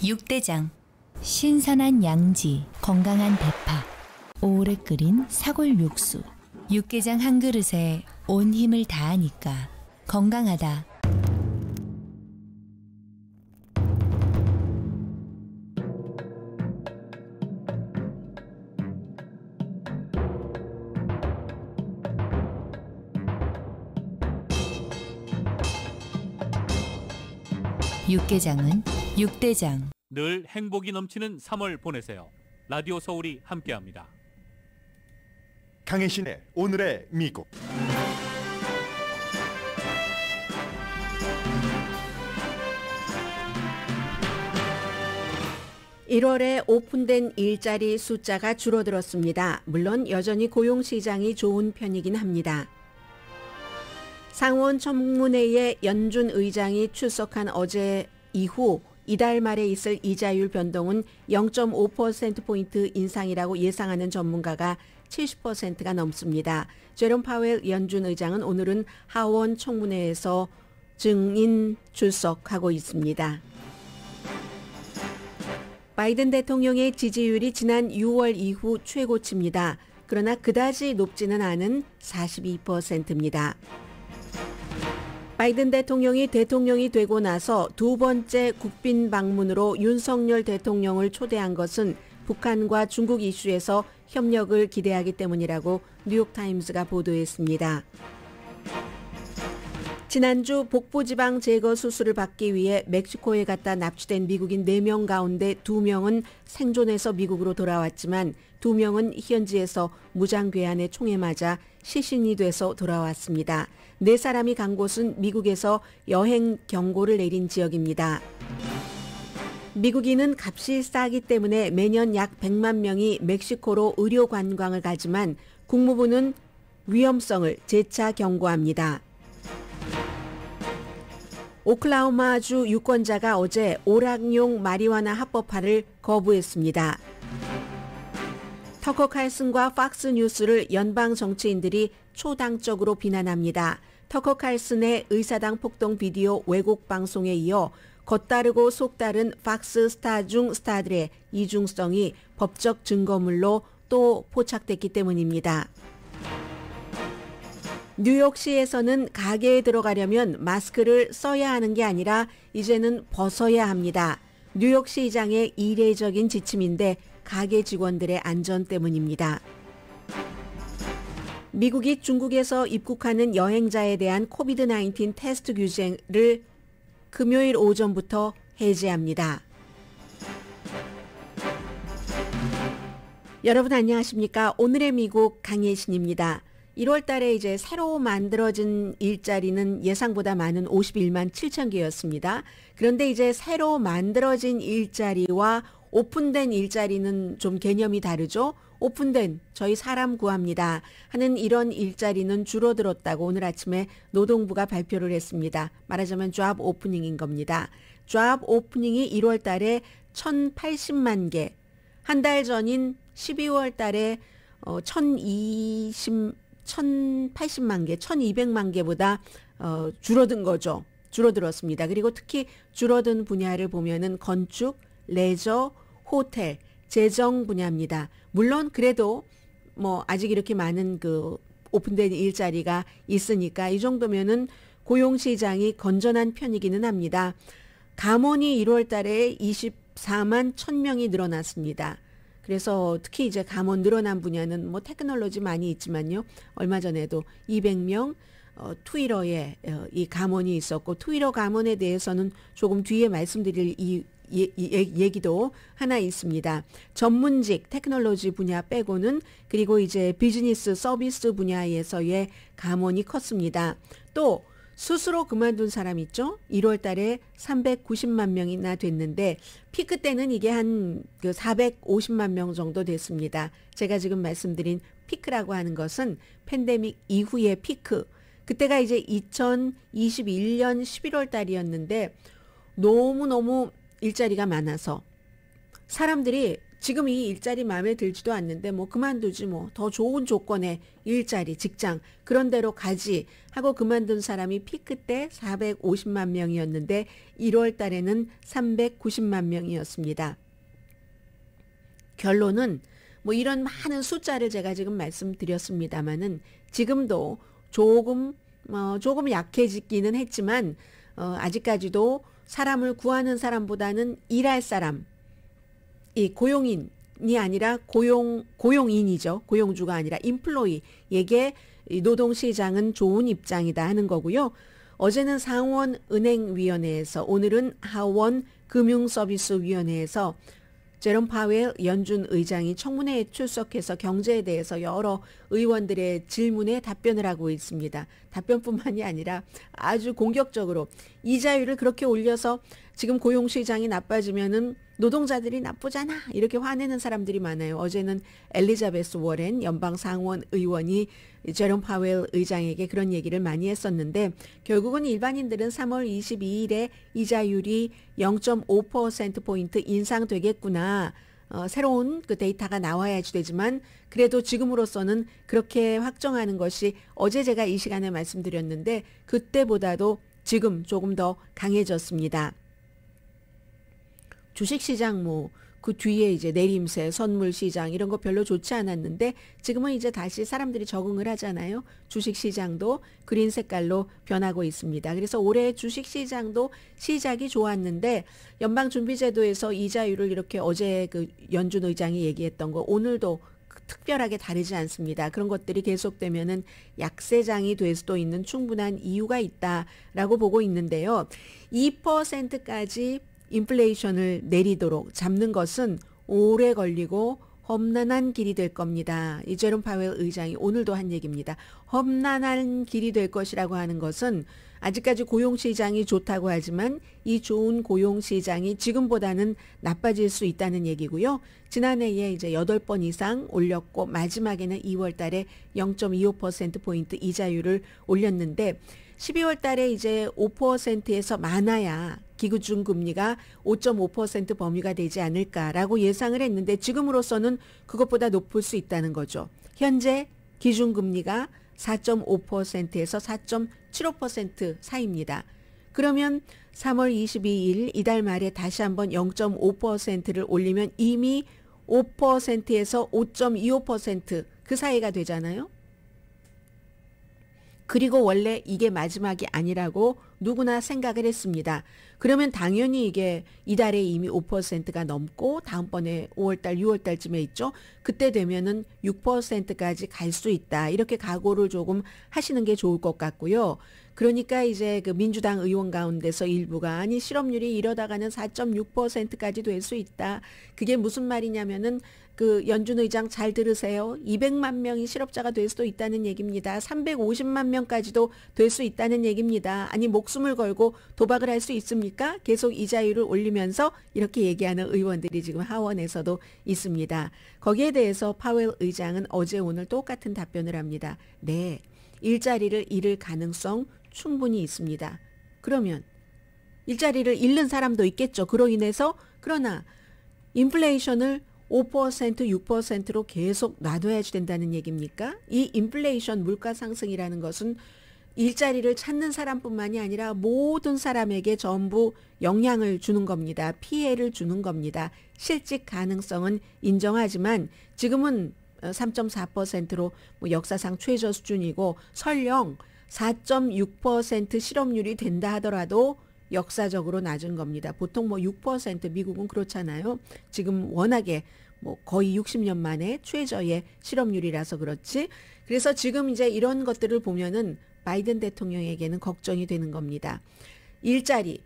육대장. 신선한 양지, 건강한 대파, 오래 끓인 사골 육수. 육개장 한 그릇에 온 힘을 다하니까 건강하다. 육개장은 육대장. 늘 행복이 넘치는 3월 보내세요. 라디오 서울이 함께합니다. 강혜신의 오늘의 미국. (1월에) 오픈된 일자리 숫자가 줄어들었습니다. 물론 여전히 고용시장이 좋은 편이긴 합니다. 상원 청문회에 연준 의장이 출석한 어제 이후 이달 말에 있을 이자율 변동은 0.5%포인트 인상이라고 예상하는 전문가가 70%가 넘습니다. 제롬 파웰 연준 의장은 오늘은 하원 청문회에서 증인 출석하고 있습니다. 바이든 대통령의 지지율이 지난 6월 이후 최고치입니다. 그러나 그다지 높지는 않은 42%입니다. 바이든 대통령이 되고 나서 두 번째 국빈 방문으로 윤석열 대통령을 초대한 것은 북한과 중국 이슈에서 협력을 기대하기 때문이라고 뉴욕타임스가 보도했습니다. 지난주 복부지방 제거 수술을 받기 위해 멕시코에 갔다 납치된 미국인 4명 가운데 2명은 생존해서 미국으로 돌아왔지만 2명은 현지에서 무장괴한의 총에 맞아 시신이 돼서 돌아왔습니다. 4사람이 간 곳은 미국에서 여행 경고를 내린 지역입니다. 미국인은 값이 싸기 때문에 매년 약 100만 명이 멕시코로 의료 관광을 가지만 국무부는 위험성을 재차 경고합니다. 오클라호마주 유권자가 어제 오락용 마리화나 합법화를 거부했습니다. 터커 칼슨과 팍스 뉴스를 연방 정치인들이 초당적으로 비난합니다. 터커 칼슨의 의사당 폭동 비디오 왜곡 방송에 이어 겉다르고 속다른 팍스 스타 중 스타들의 이중성이 법적 증거물로 또 포착됐기 때문입니다. 뉴욕시에서는 가게에 들어가려면 마스크를 써야 하는 게 아니라 이제는 벗어야 합니다. 뉴욕시장의 이례적인 지침인데 가게 직원들의 안전 때문입니다. 미국이 중국에서 입국하는 여행자에 대한 코비드-19 테스트 규제를 금요일 오전부터 해제합니다. 여러분 안녕하십니까? 오늘의 미국 강예신입니다. 1월 달에 이제 새로 만들어진 일자리는 예상보다 많은 51만 7천 개였습니다. 그런데 이제 새로 만들어진 일자리와 오픈된 일자리는 좀 개념이 다르죠. 오픈된 저희 사람 구합니다 하는 이런 일자리는 줄어들었다고 오늘 아침에 노동부가 발표를 했습니다. 말하자면 잡 오프닝인 겁니다. 잡 오프닝이 1월 달에 1,080만 개, 한 달 전인 12월 달에 1,080만 개, 1,200만 개보다 줄어든 거죠. 줄어들었습니다. 그리고 특히 줄어든 분야를 보면은 건축, 레저, 호텔, 재정 분야입니다. 물론 그래도 뭐 아직 이렇게 많은 그 오픈된 일자리가 있으니까 이 정도면은 고용 시장이 건전한 편이기는 합니다. 감원이 1월 달에 24만 1,000명이 늘어났습니다. 그래서 특히 이제 감원 늘어난 분야는 뭐 테크놀로지 많이 있지만요. 얼마 전에도 200명 트위터에 이 감원이 있었고 트위터 감원에 대해서는 조금 뒤에 말씀드릴 얘기도 하나 있습니다. 전문직 테크놀로지 분야 빼고는 그리고 이제 비즈니스 서비스 분야에서의 감원이 컸습니다. 또 스스로 그만둔 사람 있죠? 1월 달에 390만 명이나 됐는데 피크 때는 이게 한 450만 명 정도 됐습니다. 제가 지금 말씀드린 피크라고 하는 것은 팬데믹 이후의 피크. 그때가 이제 2021년 11월 달이었는데 너무너무 일자리가 많아서 사람들이 지금 이 일자리 마음에 들지도 않는데 뭐 그만두지 뭐 더 좋은 조건의 일자리, 직장 그런 데로 가지 하고 그만둔 사람이 피크 때 450만 명이었는데 1월 달에는 390만 명이었습니다. 결론은 뭐 이런 많은 숫자를 제가 지금 말씀드렸습니다마는 지금도 조금 약해지기는 했지만 아직까지도 사람을 구하는 사람보다는 일할 사람, 이 고용인이 아니라 고용인이죠. 고용주가 아니라 인플로이에게 노동시장은 좋은 입장이다 하는 거고요. 어제는 상원은행위원회에서 오늘은 하원금융서비스위원회에서 제롬 파웰 연준 의장이 청문회에 출석해서 경제에 대해서 여러 의원들의 질문에 답변을 하고 있습니다. 답변뿐만이 아니라 아주 공격적으로 이자율을 그렇게 올려서 지금 고용시장이 나빠지면은 노동자들이 나쁘잖아 이렇게 화내는 사람들이 많아요. 어제는 엘리자베스 워렌 연방상원 의원이 제롬 파웰 의장에게 그런 얘기를 많이 했었는데 결국은 일반인들은 3월 22일에 이자율이 0.5%포인트 인상되겠구나. 새로운 그 데이터가 나와야지 되지만 그래도 지금으로서는 그렇게 확정하는 것이 어제 제가 이 시간에 말씀드렸는데 그때보다도 지금 조금 더 강해졌습니다. 주식시장 그 뒤에 이제 내림세, 선물시장 이런 거 별로 좋지 않았는데 지금은 이제 다시 사람들이 적응을 하잖아요. 주식시장도 그린 색깔로 변하고 있습니다. 그래서 올해 주식시장도 시작이 좋았는데 연방준비제도에서 이자율을 이렇게 어제 그 연준 의장이 얘기했던 거 오늘도 특별하게 다르지 않습니다. 그런 것들이 계속되면은 약세장이 될 수도 있는 충분한 이유가 있다라고 보고 있는데요. 2%까지 인플레이션을 내리도록 잡는 것은 오래 걸리고 험난한 길이 될 겁니다. 이 제롬 파웰 의장이 오늘도 한 얘기입니다. 험난한 길이 될 것이라고 하는 것은 아직까지 고용시장이 좋다고 하지만 이 좋은 고용시장이 지금보다는 나빠질 수 있다는 얘기고요. 지난해에 이제 8번 이상 올렸고 마지막에는 2월 달에 0.25%포인트 이자율을 올렸는데 12월 달에 이제 5%에서 많아야 기준금 금리가 5.5% 범위가 되지 않을까라고 예상을 했는데 지금으로서는 그것보다 높을 수 있다는 거죠. 현재 기준금리가 4.5%에서 4.75% 사이입니다. 그러면 3월 22일 이달 말에 다시 한번 0.5%를 올리면 이미 5%에서 5.25% 그 사이가 되잖아요. 그리고 원래 이게 마지막이 아니라고 누구나 생각을 했습니다. 그러면 당연히 이게 이달에 이미 5%가 넘고 다음번에 5월달, 6월달쯤에 있죠. 그때 되면은 6%까지 갈 수 있다. 이렇게 각오를 조금 하시는 게 좋을 것 같고요. 그러니까 이제 그 민주당 의원 가운데서 일부가 아니 실업률이 이러다가는 4.6%까지 될 수 있다. 그게 무슨 말이냐면은 그 연준 의장 잘 들으세요. 200만 명이 실업자가 될 수도 있다는 얘기입니다. 350만 명까지도 될 수 있다는 얘기입니다. 아니 목숨을 걸고 도박을 할 수 있습니까? 계속 이자율을 올리면서 이렇게 얘기하는 의원들이 지금 하원에서도 있습니다. 거기에 대해서 파웰 의장은 어제 오늘 똑같은 답변을 합니다. 네, 일자리를 잃을 가능성 충분히 있습니다. 그러면 일자리를 잃는 사람도 있겠죠. 그로 인해서 그러나 인플레이션을 5%, 6%로 계속 놔둬야지 된다는 얘기입니까? 이 인플레이션 물가 상승이라는 것은 일자리를 찾는 사람뿐만이 아니라 모든 사람에게 전부 영향을 주는 겁니다. 피해를 주는 겁니다. 실직 가능성은 인정하지만 지금은 3.4%로 뭐 역사상 최저 수준이고 설령 4.6% 실업률이 된다 하더라도 역사적으로 낮은 겁니다. 보통 뭐 6% 미국은 그렇잖아요. 지금 워낙에 뭐 거의 60년 만에 최저의 실업률이라서 그렇지. 그래서 지금 이제 이런 것들을 보면은 바이든 대통령에게는 걱정이 되는 겁니다. 일자리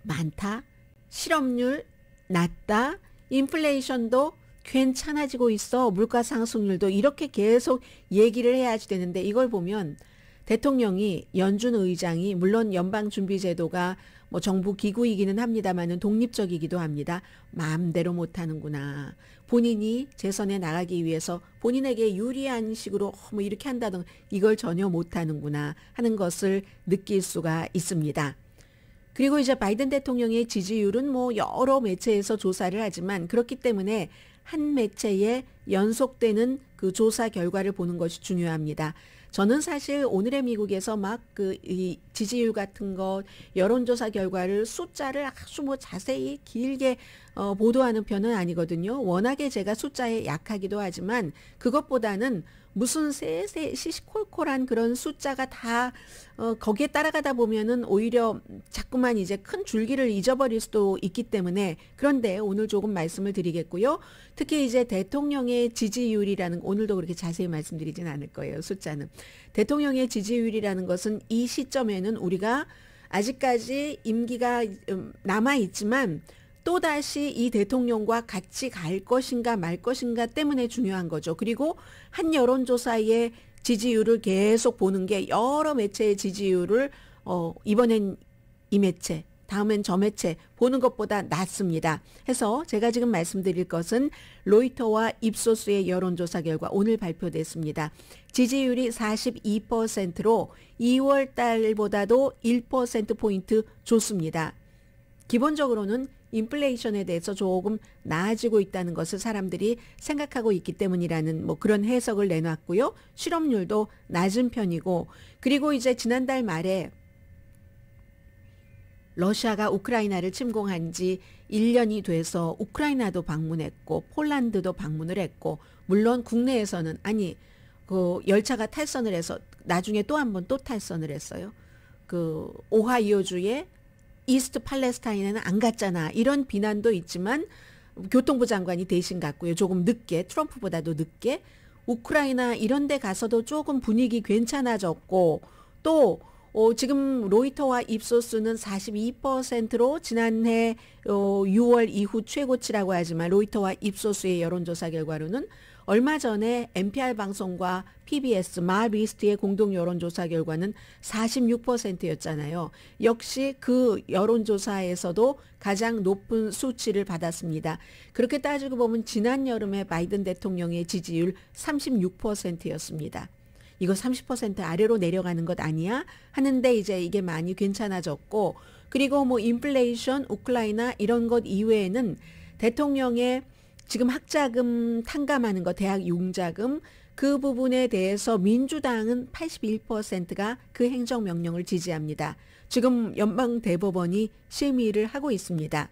많다, 실업률 낮다, 인플레이션도 괜찮아지고 있어, 물가 상승률도 이렇게 계속 얘기를 해야지 되는데 이걸 보면 대통령이 연준 의장이 물론 연방준비제도가 뭐 정부 기구이기는 합니다만은 독립적이기도 합니다. 마음대로 못하는구나. 본인이 재선에 나가기 위해서 본인에게 유리한 식으로 뭐 이렇게 한다든 이걸 전혀 못하는구나 하는 것을 느낄 수가 있습니다. 그리고 이제 바이든 대통령의 지지율은 뭐 여러 매체에서 조사를 하지만 그렇기 때문에 한 매체에 연속되는 그 조사 결과를 보는 것이 중요합니다. 저는 사실 오늘의 미국에서 막 이 지지율 같은 것, 여론조사 결과를 숫자를 아주 뭐 자세히 길게 보도하는 편은 아니거든요. 워낙에 제가 숫자에 약하기도 하지만 그것보다는 무슨 시시콜콜한 그런 숫자가 다 거기에 따라가다 보면은 오히려 자꾸만 이제 큰 줄기를 잊어버릴 수도 있기 때문에 그런데 오늘 조금 말씀을 드리겠고요. 특히 이제 대통령의 지지율이라는 오늘도 그렇게 자세히 말씀드리진 않을 거예요. 숫자는. 대통령의 지지율이라는 것은 이 시점에는 우리가 아직까지 임기가 남아 있지만 또다시 이 대통령과 같이 갈 것인가 말 것인가 때문에 중요한 거죠. 그리고 한 여론조사의 지지율을 계속 보는 게 여러 매체의 지지율을 이번엔 이 매체, 다음엔 저 매체 보는 것보다 낫습니다. 해서 제가 지금 말씀드릴 것은 로이터와 입소스의 여론조사 결과 오늘 발표됐습니다. 지지율이 42%로 2월 달보다도 1%포인트 좋습니다. 기본적으로는 인플레이션에 대해서 조금 나아지고 있다는 것을 사람들이 생각하고 있기 때문이라는 뭐 그런 해석을 내놨고요. 실업률도 낮은 편이고 그리고 이제 지난달 말에 러시아가 우크라이나를 침공한 지 1년이 돼서 우크라이나도 방문했고 폴란드도 방문을 했고 물론 국내에서는 아니 그 열차가 탈선을 해서 나중에 또 한 번 또 탈선을 했어요. 그 오하이오주의 이스트 팔레스타인에는 안 갔잖아. 이런 비난도 있지만 교통부 장관이 대신 갔고요. 조금 늦게 트럼프보다도 늦게 우크라이나 이런 데 가서도 조금 분위기 괜찮아졌고 또 지금 로이터와 입소스는 42%로 지난해 6월 이후 최고치라고 하지만 로이터와 입소스의 여론조사 결과로는 얼마 전에 NPR 방송과 PBS 마리스트의 공동 여론조사 결과는 46%였잖아요. 역시 그 여론조사에서도 가장 높은 수치를 받았습니다. 그렇게 따지고 보면 지난 여름에 바이든 대통령의 지지율 36%였습니다. 이거 30% 아래로 내려가는 것 아니야? 하는데 이제 이게 많이 괜찮아졌고 그리고 뭐 인플레이션, 우크라이나 이런 것 이외에는 대통령의 지금 학자금 탕감하는 거, 대학 융자금 그 부분에 대해서 민주당은 81%가 그 행정명령을 지지합니다. 지금 연방대법원이 심의를 하고 있습니다.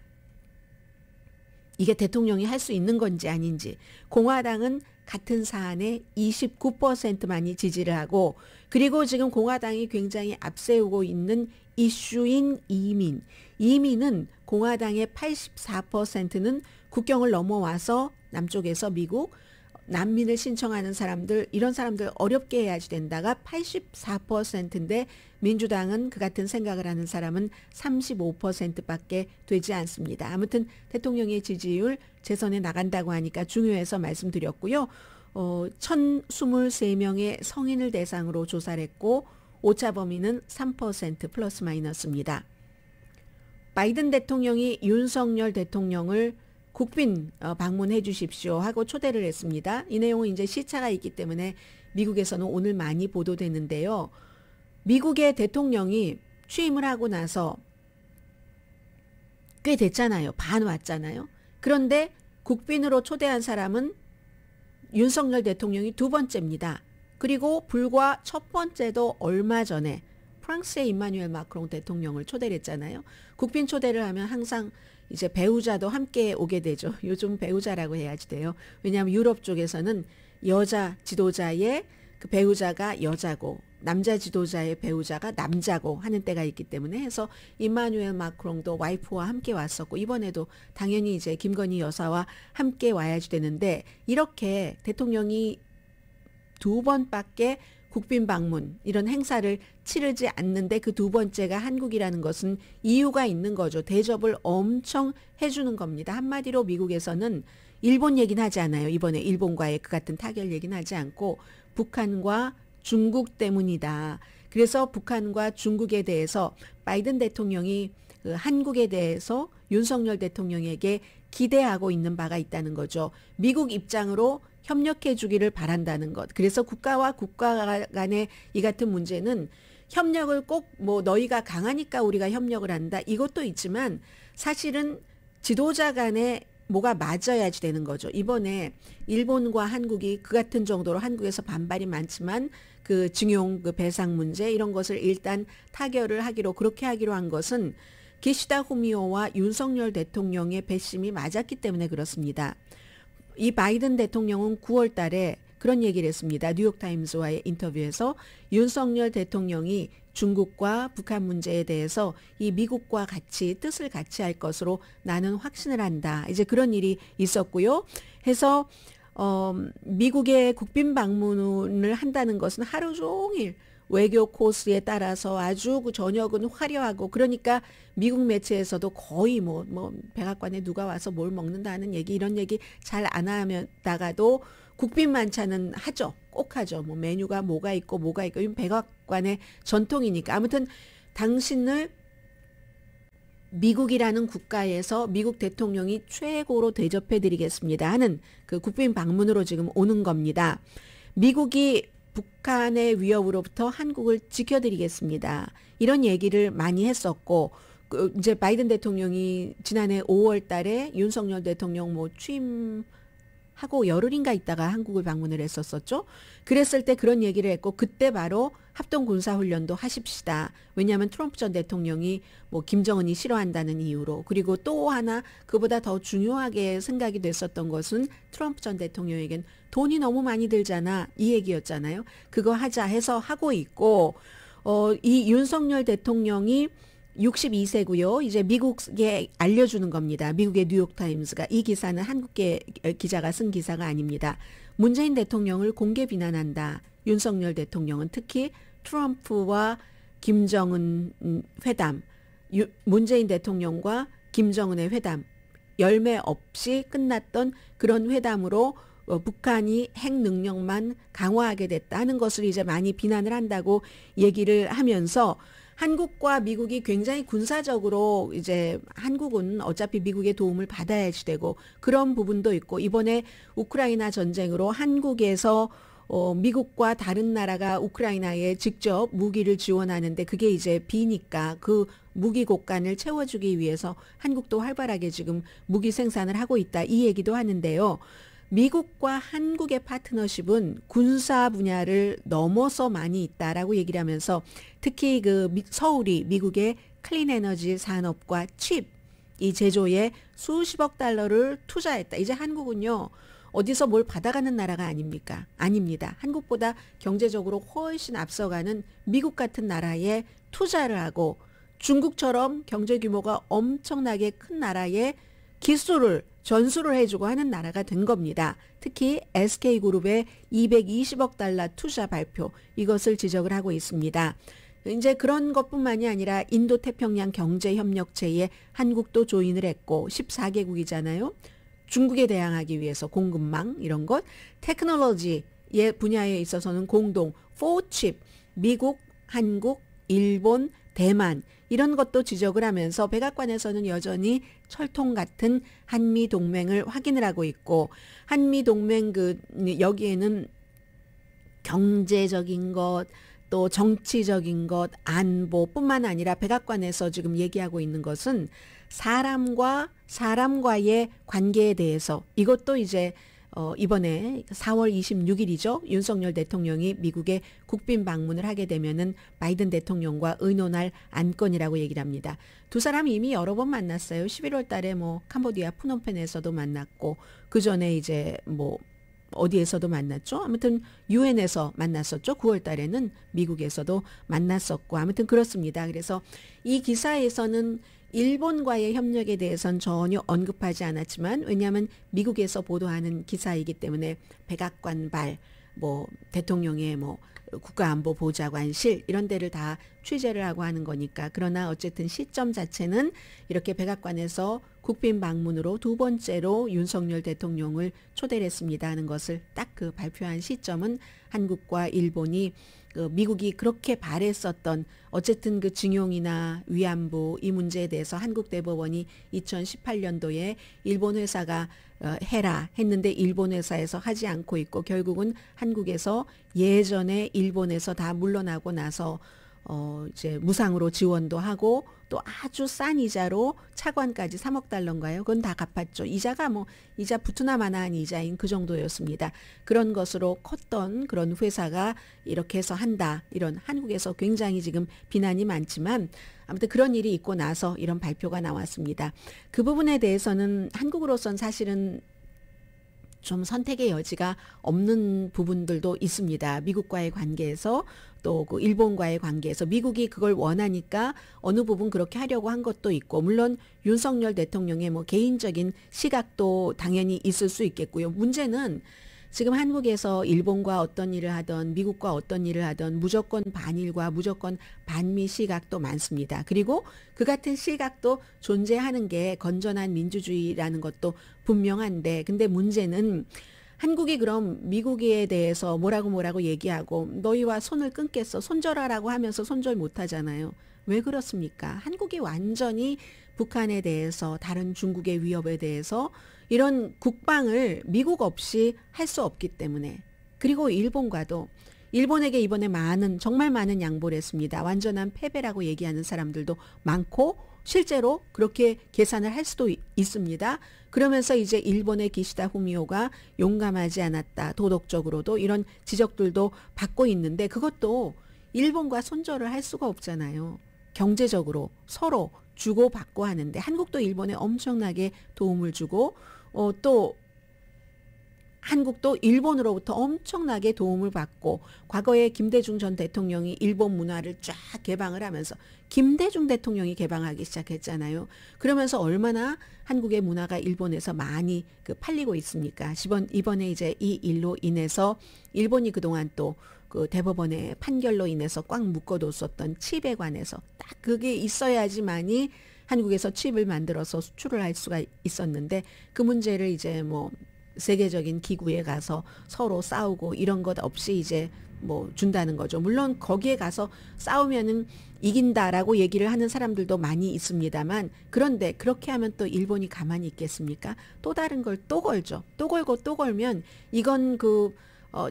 이게 대통령이 할 수 있는 건지 아닌지. 공화당은 같은 사안에 29%만이 지지를 하고 그리고 지금 공화당이 굉장히 앞세우고 있는 이슈인 이민. 이민은 공화당의 84%는 국경을 넘어와서 남쪽에서 미국 난민을 신청하는 사람들 이런 사람들 어렵게 해야지 된다가 84%인데 민주당은 그 같은 생각을 하는 사람은 35%밖에 되지 않습니다. 아무튼 대통령의 지지율 재선에 나간다고 하니까 중요해서 말씀드렸고요. 1023명의 성인을 대상으로 조사를 했고 오차 범위는 3% 플러스 마이너스입니다. 바이든 대통령이 윤석열 대통령을 국빈 방문해 주십시오 하고 초대를 했습니다. 이 내용은 이제 시차가 있기 때문에 미국에서는 오늘 많이 보도되는데요. 미국의 대통령이 취임을 하고 나서 꽤 됐잖아요. 반 왔잖아요. 그런데 국빈으로 초대한 사람은 윤석열 대통령이 두 번째입니다. 그리고 불과 첫 번째도 얼마 전에 프랑스의 임마누엘 마크롱 대통령을 초대를 했잖아요. 국빈 초대를 하면 항상 이제 배우자도 함께 오게 되죠. 요즘 배우자라고 해야지 돼요. 왜냐하면 유럽 쪽에서는 여자 지도자의 그 배우자가 여자고 남자 지도자의 배우자가 남자고 하는 때가 있기 때문에 해서 임마누엘 마크롱도 와이프와 함께 왔었고 이번에도 당연히 이제 김건희 여사와 함께 와야지 되는데 이렇게 대통령이 두 번밖에 국빈 방문 이런 행사를 치르지 않는데 그 두 번째가 한국이라는 것은 이유가 있는 거죠. 대접을 엄청 해주는 겁니다. 한마디로 미국에서는 일본 얘기는 하지 않아요. 이번에 일본과의 그 같은 타결 얘기는 하지 않고 북한과 중국 때문이다. 그래서 북한과 중국에 대해서 바이든 대통령이 한국에 대해서 윤석열 대통령에게 기대하고 있는 바가 있다는 거죠. 미국 입장으로 협력해 주기를 바란다는 것. 그래서 국가와 국가 간의 이 같은 문제는 협력을 꼭 뭐 너희가 강하니까 우리가 협력을 한다 이것도 있지만 사실은 지도자 간에 뭐가 맞아야지 되는 거죠. 이번에 일본과 한국이 그 같은 정도로 한국에서 반발이 많지만 그 징용 그 배상 문제 이런 것을 일단 타결을 하기로 그렇게 하기로 한 것은 기시다 후미오와 윤석열 대통령의 배심이 맞았기 때문에 그렇습니다. 이 바이든 대통령은 9월 달에 그런 얘기를 했습니다. 뉴욕타임스와의 인터뷰에서 윤석열 대통령이 중국과 북한 문제에 대해서 이 미국과 같이 뜻을 같이 할 것으로 나는 확신을 한다. 이제 그런 일이 있었고요. 해서 미국의 국빈 방문을 한다는 것은 하루 종일 외교 코스에 따라서 아주 그 저녁은 화려하고 그러니까 미국 매체에서도 거의 뭐 백악관에 누가 와서 뭘 먹는다는 얘기 이런 얘기 잘 안 하다가도 국빈 만찬은 하죠. 꼭 하죠. 뭐 메뉴가 뭐가 있고 이건 백악관의 전통이니까. 아무튼 당신을 미국이라는 국가에서 미국 대통령이 최고로 대접해 드리겠습니다 하는 그 국빈 방문으로 지금 오는 겁니다. 미국이 북한의 위협으로부터 한국을 지켜드리겠습니다. 이런 얘기를 많이 했었고 이제 바이든 대통령이 지난해 5월 달에 윤석열 대통령 뭐 취임하고 열흘인가 있다가 한국을 방문을 했었었죠. 그랬을 때 그런 얘기를 했고 그때 바로 합동군사훈련도 하십시다. 왜냐하면 트럼프 전 대통령이 뭐 김정은이 싫어한다는 이유로 그리고 또 하나 그보다 더 중요하게 생각이 됐었던 것은 트럼프 전 대통령에겐 돈이 너무 많이 들잖아 이 얘기였잖아요. 그거 하자 해서 하고 있고 이 윤석열 대통령이 62세고요. 이제 미국에 알려주는 겁니다. 미국의 뉴욕타임스가 이 기사는 한국계 기자가 쓴 기사가 아닙니다. 문재인 대통령을 공개 비난한다. 윤석열 대통령은 특히 트럼프와 김정은 회담, 문재인 대통령과 김정은의 회담 열매 없이 끝났던 그런 회담으로 북한이 핵 능력만 강화하게 됐다 하는 것을 이제 많이 비난을 한다고 얘기를 하면서 한국과 미국이 굉장히 군사적으로 이제 한국은 어차피 미국의 도움을 받아야지 되고 그런 부분도 있고 이번에 우크라이나 전쟁으로 한국에서 미국과 다른 나라가 우크라이나에 직접 무기를 지원하는데 그게 이제 비니까 그 무기 곡간을 채워주기 위해서 한국도 활발하게 지금 무기 생산을 하고 있다 이 얘기도 하는데요. 미국과 한국의 파트너십은 군사 분야를 넘어서 많이 있다라고 얘기를 하면서 특히 그 서울이 미국의 클린 에너지 산업과 칩 이 제조에 수십억 달러를 투자했다. 이제 한국은요. 어디서 뭘 받아가는 나라가 아닙니까? 아닙니다. 한국보다 경제적으로 훨씬 앞서가는 미국 같은 나라에 투자를 하고 중국처럼 경제 규모가 엄청나게 큰 나라에 기술을 전수를 해주고 하는 나라가 된 겁니다. 특히 SK그룹의 220억 달러 투자 발표 이것을 지적을 하고 있습니다. 이제 그런 것뿐만이 아니라 인도태평양 경제협력체에 한국도 조인을 했고 14개국이잖아요. 중국에 대항하기 위해서 공급망 이런 것, 테크놀로지의 분야에 있어서는 공동 4칩, 미국, 한국, 일본, 대만 이런 것도 지적을 하면서 백악관에서는 여전히 철통 같은 한미 동맹을 확인을 하고 있고 한미 동맹 여기에는 경제적인 것 또 정치적인 것 안보뿐만 아니라 백악관에서 지금 얘기하고 있는 것은 사람과의 관계에 대해서 이것도 이제 이번에 4월 26일이죠. 윤석열 대통령이 미국에 국빈 방문을 하게 되면은 바이든 대통령과 의논할 안건이라고 얘기를 합니다. 두 사람이 이미 여러 번 만났어요. 11월 달에 뭐 캄보디아 푸놈펜에서도 만났고 그 전에 이제 뭐 어디에서도 만났죠. 아무튼 유엔에서 만났었죠. 9월 달에는 미국에서도 만났었고 아무튼 그렇습니다. 그래서 이 기사에서는 일본과의 협력에 대해서는 전혀 언급하지 않았지만 왜냐하면 미국에서 보도하는 기사이기 때문에 백악관발 뭐 대통령의 뭐 국가안보보좌관실 이런 데를 다 취재를 하고 하는 거니까 그러나 어쨌든 시점 자체는 이렇게 백악관에서 국빈 방문으로 두 번째로 윤석열 대통령을 초대를 했습니다 하는 것을 딱 그 발표한 시점은 한국과 일본이 미국이 그렇게 바랬었던 어쨌든 그 징용이나 위안부 이 문제에 대해서 한국 대법원이 2018년도에 일본 회사가 해라 했는데 일본 회사에서 하지 않고 있고 결국은 한국에서 예전에 일본에서 다 물러나고 나서 이제 무상으로 지원도 하고 또 아주 싼 이자로 차관까지 3억 달러인가요? 그건 다 갚았죠. 이자가 뭐 이자 붙으나 마나한 이자인 그 정도였습니다. 그런 것으로 컸던 그런 회사가 이렇게 해서 한다. 이런 한국에서 굉장히 지금 비난이 많지만 아무튼 그런 일이 있고 나서 이런 발표가 나왔습니다. 그 부분에 대해서는 한국으로선 사실은 좀 선택의 여지가 없는 부분들도 있습니다. 미국과의 관계에서 또 그 일본과의 관계에서 미국이 그걸 원하니까 어느 부분 그렇게 하려고 한 것도 있고 물론 윤석열 대통령의 뭐 개인적인 시각도 당연히 있을 수 있겠고요. 문제는 지금 한국에서 일본과 어떤 일을 하던 미국과 어떤 일을 하던 무조건 반일과 무조건 반미 시각도 많습니다. 그리고 그 같은 시각도 존재하는 게 건전한 민주주의라는 것도 분명한데 근데 문제는 한국이 그럼 미국에 대해서 뭐라고 얘기하고 너희와 손을 끊겠어 손절하라고 하면서 손절 못하잖아요. 왜 그렇습니까? 한국이 완전히 북한에 대해서 다른 중국의 위협에 대해서 이런 국방을 미국 없이 할 수 없기 때문에 그리고 일본과도 일본에게 이번에 정말 많은 양보를 했습니다. 완전한 패배라고 얘기하는 사람들도 많고 실제로 그렇게 계산을 할 수도 있습니다. 그러면서 이제 일본의 기시다 후미오가 용감하지 않았다. 도덕적으로도 이런 지적들도 받고 있는데 그것도 일본과 손절을 할 수가 없잖아요. 경제적으로 서로 주고받고 하는데 한국도 일본에 엄청나게 도움을 주고 또 한국도 일본으로부터 엄청나게 도움을 받고 과거에 김대중 전 대통령이 일본 문화를 쫙 개방을 하면서 김대중 대통령이 개방하기 시작했잖아요. 그러면서 얼마나 한국의 문화가 일본에서 많이 팔리고 있습니까? 이번에 이제 이 일로 인해서 일본이 그동안 또 그 대법원의 판결로 인해서 꽉 묶어뒀었던 칩에 관해서 딱 그게 있어야지만이 한국에서 칩을 만들어서 수출을 할 수가 있었는데 그 문제를 이제 뭐 세계적인 기구에 가서 서로 싸우고 이런 것 없이 이제 뭐 준다는 거죠. 물론 거기에 가서 싸우면은 이긴다라고 얘기를 하는 사람들도 많이 있습니다만 그런데 그렇게 하면 또 일본이 가만히 있겠습니까? 또 다른 걸 또 걸죠. 또 걸고 또 걸면 이건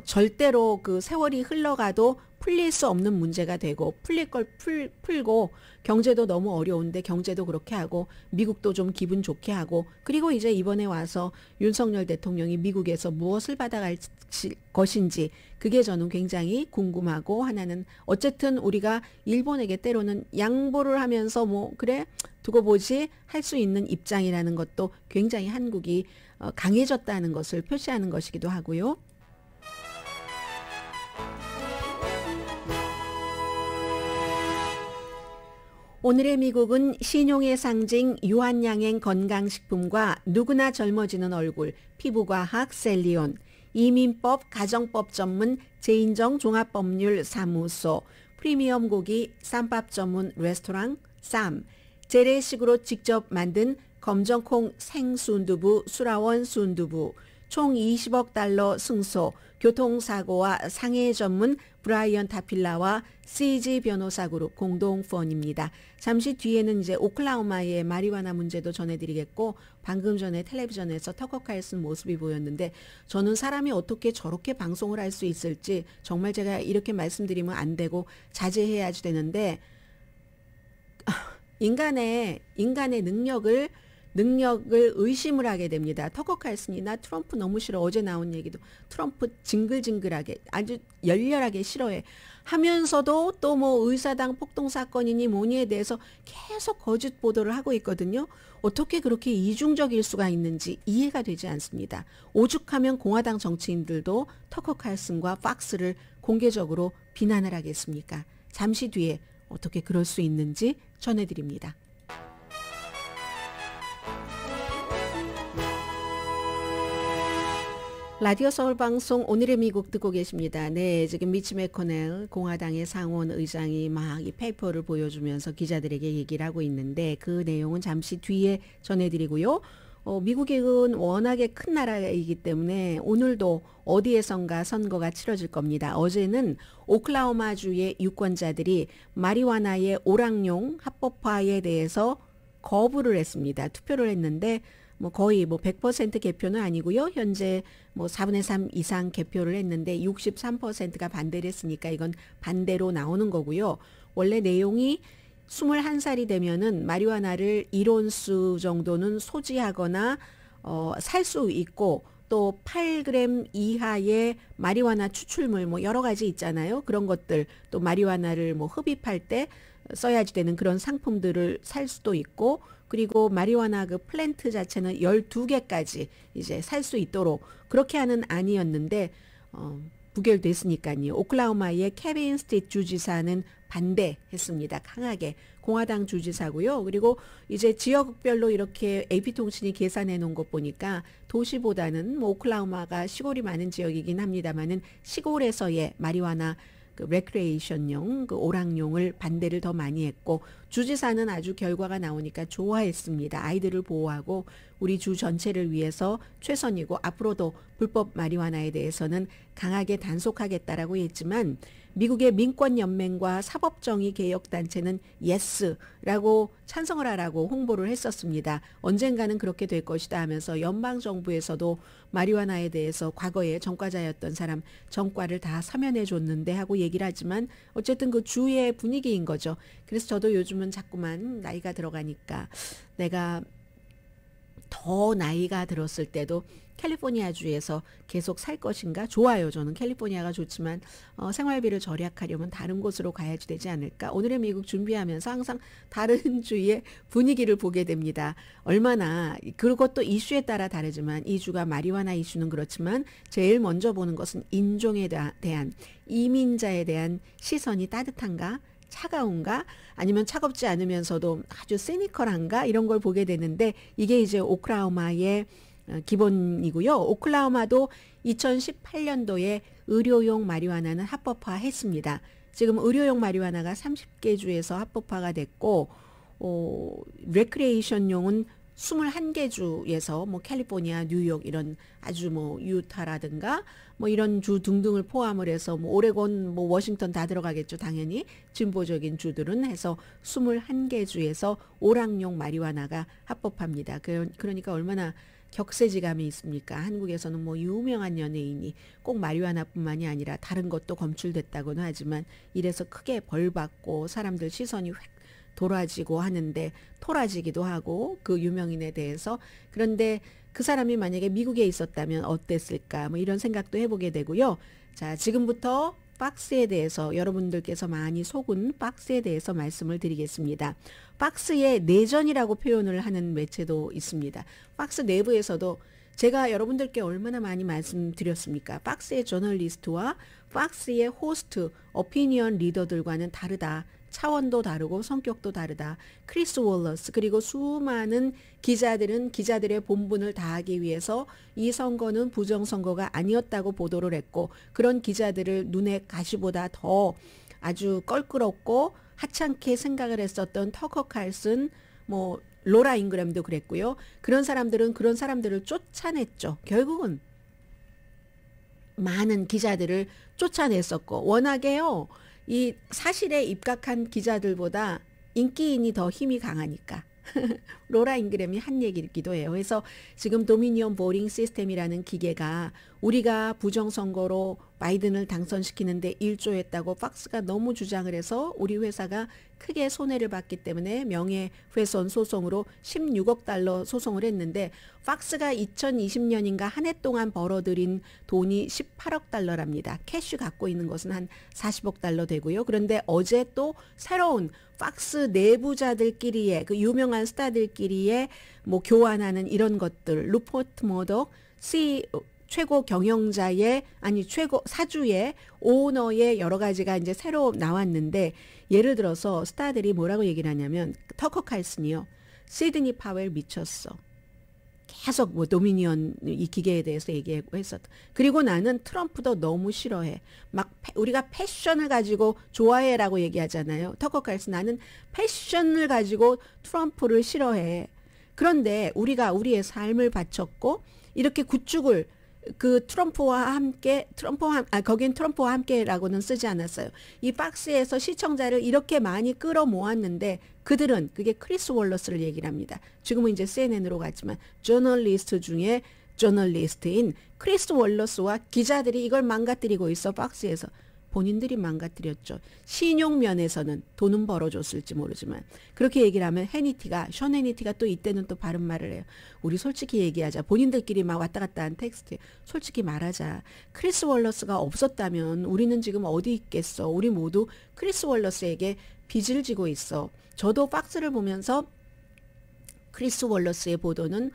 절대로 그 세월이 흘러가도 풀릴 수 없는 문제가 되고 풀릴 걸 풀고 경제도 너무 어려운데 경제도 그렇게 하고 미국도 좀 기분 좋게 하고 그리고 이제 이번에 와서 윤석열 대통령이 미국에서 무엇을 받아갈 것인지 그게 저는 굉장히 궁금하고 하나는 어쨌든 우리가 일본에게 때로는 양보를 하면서 뭐 그래 두고 보지 할 수 있는 입장이라는 것도 굉장히 한국이 강해졌다는 것을 표시하는 것이기도 하고요. 오늘의 미국은 신용의 상징 유한양행 건강식품과 누구나 젊어지는 얼굴 피부과학 셀리온, 이민법 가정법 전문 제인정 종합법률사무소, 프리미엄 고기 쌈밥 전문 레스토랑 쌈, 재래식으로 직접 만든 검정콩 생순두부 수라원 순두부, 총 20억 달러 승소, 교통사고와 상해 전문 브라이언 타필라와 CG 변호사그룹 공동 후원입니다. 잠시 뒤에는 이제 오클라호마의 마리화나 문제도 전해드리겠고 방금 전에 텔레비전에서 터커 칼슨 모습이 보였는데 저는 사람이 어떻게 저렇게 방송을 할 수 있을지 정말 제가 이렇게 말씀드리면 안 되고 자제해야지 되는데 인간의 능력을 의심을 하게 됩니다. 터커 칼슨이 나 트럼프 너무 싫어. 어제 나온 얘기도 트럼프 징글징글하게 아주 열렬하게 싫어해 하면서도 또 뭐 의사당 폭동 사건이니 뭐니에 대해서 계속 거짓 보도를 하고 있거든요. 어떻게 그렇게 이중적일 수가 있는지 이해가 되지 않습니다. 오죽하면 공화당 정치인들도 터커 칼슨과 팍스를 공개적으로 비난을 하겠습니까? 잠시 뒤에 어떻게 그럴 수 있는지 전해드립니다. 라디오 서울 방송 오늘의 미국 듣고 계십니다. 네, 지금 미치 매코넬 공화당의 상원 의장이 막 이 페이퍼를 보여주면서 기자들에게 얘기를 하고 있는데 그 내용은 잠시 뒤에 전해드리고요. 미국은 워낙에 큰 나라이기 때문에 오늘도 어디에선가 선거가 치러질 겁니다. 어제는 오클라호마주의 유권자들이 마리화나의 오락용 합법화에 대해서 거부를 했습니다. 투표를 했는데 뭐 거의 뭐 100% 개표는 아니고요. 현재 뭐 4분의 3 이상 개표를 했는데 63%가 반대를 했으니까 이건 반대로 나오는 거고요. 원래 내용이 21살이 되면은 마리화나를 1온스 정도는 소지하거나 살 수 있고 또 8g 이하의 마리화나 추출물 뭐 여러 가지 있잖아요. 그런 것들 또 마리화나를 뭐 흡입할 때 써야지 되는 그런 상품들을 살 수도 있고 그리고 마리화나 그 플랜트 자체는 12개까지 이제 살 수 있도록 그렇게 하는 안이었는데 부결됐으니까요. 오클라호마의 케빈 스티트 주지사는 반대했습니다. 강하게. 공화당 주지사고요. 그리고 이제 지역별로 이렇게 AP통신이 계산해 놓은 것 보니까 도시보다는 뭐 오클라호마가 시골이 많은 지역이긴 합니다만은 시골에서의 마리화나 그 레크레이션용 그 오락용을 반대를 더 많이 했고 주지사는 아주 결과가 나오니까 좋아했습니다. 아이들을 보호하고 우리 주 전체를 위해서 최선이고 앞으로도 불법 마리화나에 대해서는 강하게 단속하겠다라고 했지만 미국의 민권연맹과 사법정의개혁단체는 예스라고 찬성을 하라고 홍보를 했었습니다. 언젠가는 그렇게 될 것이다 하면서 연방정부에서도 마리화나에 대해서 과거에 전과자였던 사람 전과를 다 사면해 줬는데 하고 얘기를 하지만 어쨌든 그 주의 분위기인 거죠. 그래서 저도 요즘은 자꾸만 나이가 들어가니까 내가 더 나이가 들었을 때도 캘리포니아 주에서 계속 살 것인가? 좋아요. 저는 캘리포니아가 좋지만 생활비를 절약하려면 다른 곳으로 가야지 되지 않을까? 오늘의 미국 준비하면서 항상 다른 주의 분위기를 보게 됩니다. 얼마나 그것도 이슈에 따라 다르지만 이 주가 마리화나 이슈는 그렇지만 제일 먼저 보는 것은 인종에 대한 이민자에 대한 시선이 따뜻한가? 차가운가? 아니면 차갑지 않으면서도 아주 시니컬한가? 이런 걸 보게 되는데 이게 이제 오클라호마의 기본이고요. 오클라호마도 2018년도에 의료용 마리화나는 합법화했습니다. 지금 의료용 마리화나가 30개 주에서 합법화가 됐고 레크레이션용은 21개 주에서 뭐 캘리포니아, 뉴욕 이런 아주 뭐 유타라든가 뭐 이런 주 등등을 포함을 해서 뭐 오레곤, 뭐 워싱턴 다 들어가겠죠. 당연히 진보적인 주들은 해서 21개 주에서 오락용 마리화나가 합법합니다. 그러니까 얼마나 격세지감이 있습니까? 한국에서는 뭐 유명한 연예인이 꼭 마리화나뿐만이 아니라 다른 것도 검출됐다고는 하지만 이래서 크게 벌받고 사람들 시선이 획 돌아지고 하는데 토라지기도 하고 그 유명인에 대해서 그런데 그 사람이 만약에 미국에 있었다면 어땠을까 뭐 이런 생각도 해보게 되고요. 자, 지금부터 박스에 대해서 여러분들께서 많이 속은 박스에 대해서 말씀을 드리겠습니다. 박스에 내전이라고 표현을 하는 매체도 있습니다. 박스 내부에서도 제가 여러분들께 얼마나 많이 말씀드렸습니까? 박스의 저널리스트와 박스의 호스트, 오피니언 리더들과는 다르다. 차원도 다르고 성격도 다르다. 크리스 월러스 그리고 수많은 기자들은 기자들의 본분을 다하기 위해서 이 선거는 부정선거가 아니었다고 보도를 했고 그런 기자들을 눈에 가시보다 더 아주 껄끄럽고 하찮게 생각을 했었던 터커 칼슨 뭐 로라 잉그램도 그랬고요. 그런 사람들은 그런 사람들을 쫓아냈죠. 결국은 많은 기자들을 쫓아냈었고 워낙에요. 이 사실에 입각한 기자들보다 인기인이 더 힘이 강하니까 로라 잉그램이 한 얘기이기도 해요. 그래서 지금 도미니언 보링 시스템이라는 기계가 우리가 부정선거로 바이든을 당선시키는데 일조했다고 박스가 너무 주장을 해서 우리 회사가 크게 손해를 봤기 때문에 명예훼손 소송으로 16억 달러 소송을 했는데 박스가 2020년인가 한 해 동안 벌어들인 돈이 18억 달러랍니다. 캐시 갖고 있는 것은 한 40억 달러 되고요. 그런데 어제 또 새로운 박스 내부자들끼리의 그 유명한 스타들끼리의 뭐 교환하는 이런 것들 루퍼트 머덕 최고 경영자의 최고 사주의 오너의 여러 가지가 이제 새로 나왔는데 예를 들어서 스타들이 뭐라고 얘기를 하냐면 터커 칼슨이요. 시드니 파웰 미쳤어. 계속 뭐 도미니언 이 기계에 대해서 얘기하고 했었다. 그리고 나는 트럼프도 너무 싫어해. 막 우리가 패션을 가지고 좋아해라고 얘기하잖아요. 터커 칼슨 나는 패션을 가지고 트럼프를 싫어해. 그런데 우리가 우리의 삶을 바쳤고 이렇게 구축을 거긴 트럼프와 함께라고는 쓰지 않았어요. 이 박스에서 시청자를 이렇게 많이 끌어모았는데 그들은 그게 크리스 월러스를 얘기를 합니다. 지금은 이제 CNN으로 갔지만 저널리스트 중에 저널리스트인 크리스 월러스와 기자들이 이걸 망가뜨리고 있어. 박스에서 본인들이 망가뜨렸죠. 신용 면에서는 돈은 벌어줬을지 모르지만 그렇게 얘기를 하면 션 해니티가 또 이때는 또 바른 말을 해요. 우리 솔직히 얘기하자. 본인들끼리 막 왔다 갔다 한 텍스트 솔직히 말하자. 크리스 월러스가 없었다면 우리는 지금 어디 있겠어. 우리 모두 크리스 월러스에게 빚을 지고 있어. 저도 박스를 보면서 크리스 월러스의 보도는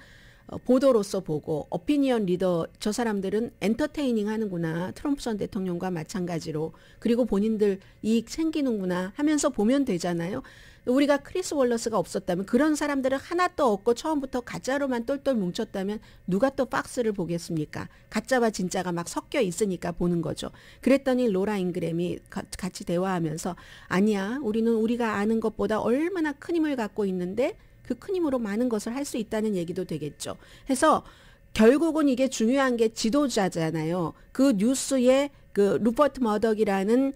보도로서 보고 오피니언 리더 저 사람들은 엔터테이닝 하는구나. 트럼프 전 대통령과 마찬가지로. 그리고 본인들 이익 챙기는구나 하면서 보면 되잖아요. 우리가 크리스 월러스가 없었다면 그런 사람들은 하나도 없고 처음부터 가짜로만 똘똘 뭉쳤다면 누가 또 박스를 보겠습니까? 가짜와 진짜가 막 섞여 있으니까 보는 거죠. 그랬더니 로라 잉그램이 같이 대화하면서 아니야. 우리는 우리가 아는 것보다 얼마나 큰 힘을 갖고 있는데 그 큰 힘으로 많은 것을 할 수 있다는 얘기도 되겠죠. 해서 결국은 이게 중요한 게 지도자잖아요. 그 뉴스의 그 루퍼트 머덕이라는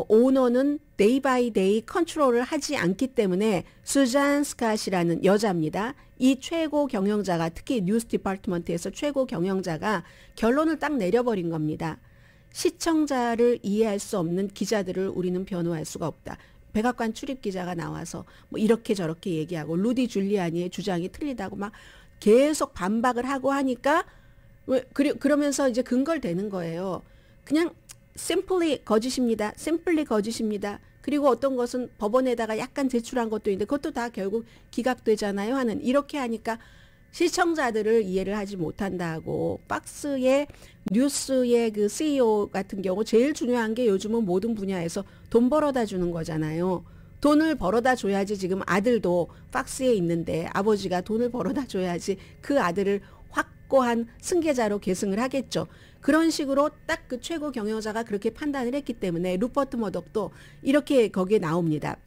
오너는 데이 바이 데이 컨트롤을 하지 않기 때문에 수잔 스캇이라는 여자입니다. 이 최고 경영자가 특히 뉴스 디파트먼트에서 최고 경영자가 결론을 딱 내려버린 겁니다. 시청자를 이해할 수 없는 기자들을 우리는 변호할 수가 없다. 백악관 출입 기자가 나와서 뭐 이렇게 저렇게 얘기하고 루디 줄리아니의 주장이 틀리다고 막 계속 반박을 하고 하니까 그러면서 이제 근거되는 거예요. 그냥 simply 거짓입니다. simply 거짓입니다. 그리고 어떤 것은 법원에다가 약간 제출한 것도 있는데 그것도 다 결국 기각되잖아요 하는 이렇게 하니까 시청자들을 이해를 하지 못한다고. 박스의 뉴스의 그 CEO 같은 경우 제일 중요한 게 요즘은 모든 분야에서 돈 벌어다 주는 거잖아요. 돈을 벌어다 줘야지 지금 아들도 박스에 있는데 아버지가 돈을 벌어다 줘야지 그 아들을 확고한 승계자로 계승을 하겠죠. 그런 식으로 딱 그 최고 경영자가 그렇게 판단을 했기 때문에 루퍼트 머덕도 이렇게 거기에 나옵니다.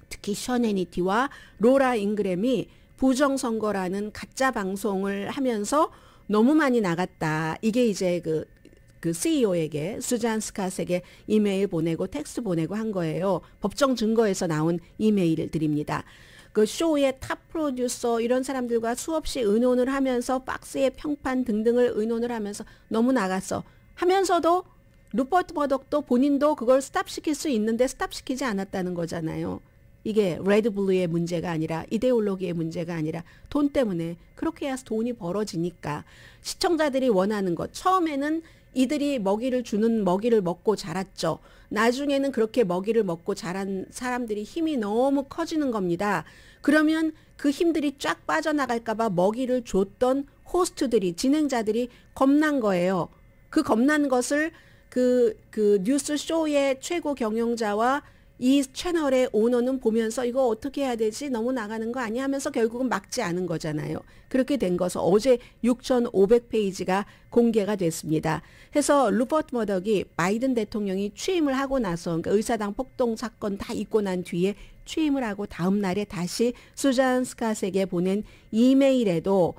특히 션 해니티와 로라 잉그램이 부정선거라는 가짜 방송을 하면서 너무 많이 나갔다. 이게 이제 그 CEO에게 수잔 스캇에게 이메일 보내고 텍스트 보내고 한 거예요. 법정 증거에서 나온 이메일들입니다. 그 쇼의 탑 프로듀서 이런 사람들과 수없이 의논을 하면서 박스의 평판 등등을 의논을 하면서 너무 나갔어. 하면서도 루퍼트 머덕도 본인도 그걸 스탑시킬 수 있는데 스탑시키지 않았다는 거잖아요. 이게 레드블루의 문제가 아니라 이데올로기의 문제가 아니라 돈 때문에 그렇게 해서 돈이 벌어지니까 시청자들이 원하는 것. 처음에는 이들이 먹이를 주는 먹이를 먹고 자랐죠. 나중에는 그렇게 먹이를 먹고 자란 사람들이 힘이 너무 커지는 겁니다. 그러면 그 힘들이 쫙 빠져나갈까 봐 먹이를 줬던 호스트들이 진행자들이 겁난 거예요. 그 겁난 것을 그 뉴스 쇼의 최고 경영자와 이 채널의 오너는 보면서 이거 어떻게 해야 되지? 너무 나가는 거 아니야? 하면서 결국은 막지 않은 거잖아요. 그렇게 된 것은 어제 6,500페이지가 공개가 됐습니다. 해서 루퍼트 머덕이 바이든 대통령이 취임을 하고 나서 그러니까 의사당 폭동 사건 다 있고 난 뒤에 취임을 하고 다음 날에 다시 수잔 스캇에게 보낸 이메일에도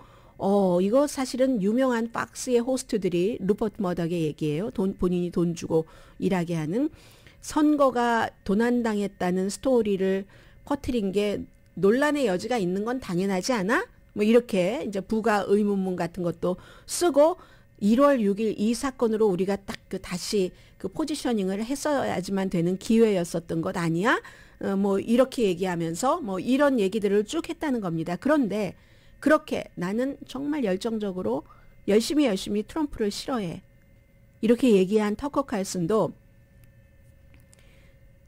이거 사실은 유명한 박스의 호스트들이 루퍼트 머덕의 얘기예요. 본인이 돈 주고 일하게 하는 선거가 도난당했다는 스토리를 퍼뜨린 게 논란의 여지가 있는 건 당연하지 않아? 뭐 이렇게 이제 부가 의문문 같은 것도 쓰고 1월 6일 이 사건으로 우리가 딱 다시 그 포지셔닝을 했어야지만 되는 기회였었던 것 아니야? 뭐 이렇게 얘기하면서 뭐 이런 얘기들을 쭉 했다는 겁니다. 그런데 그렇게 나는 정말 열정적으로 열심히 트럼프를 싫어해. 이렇게 얘기한 터커 칼슨도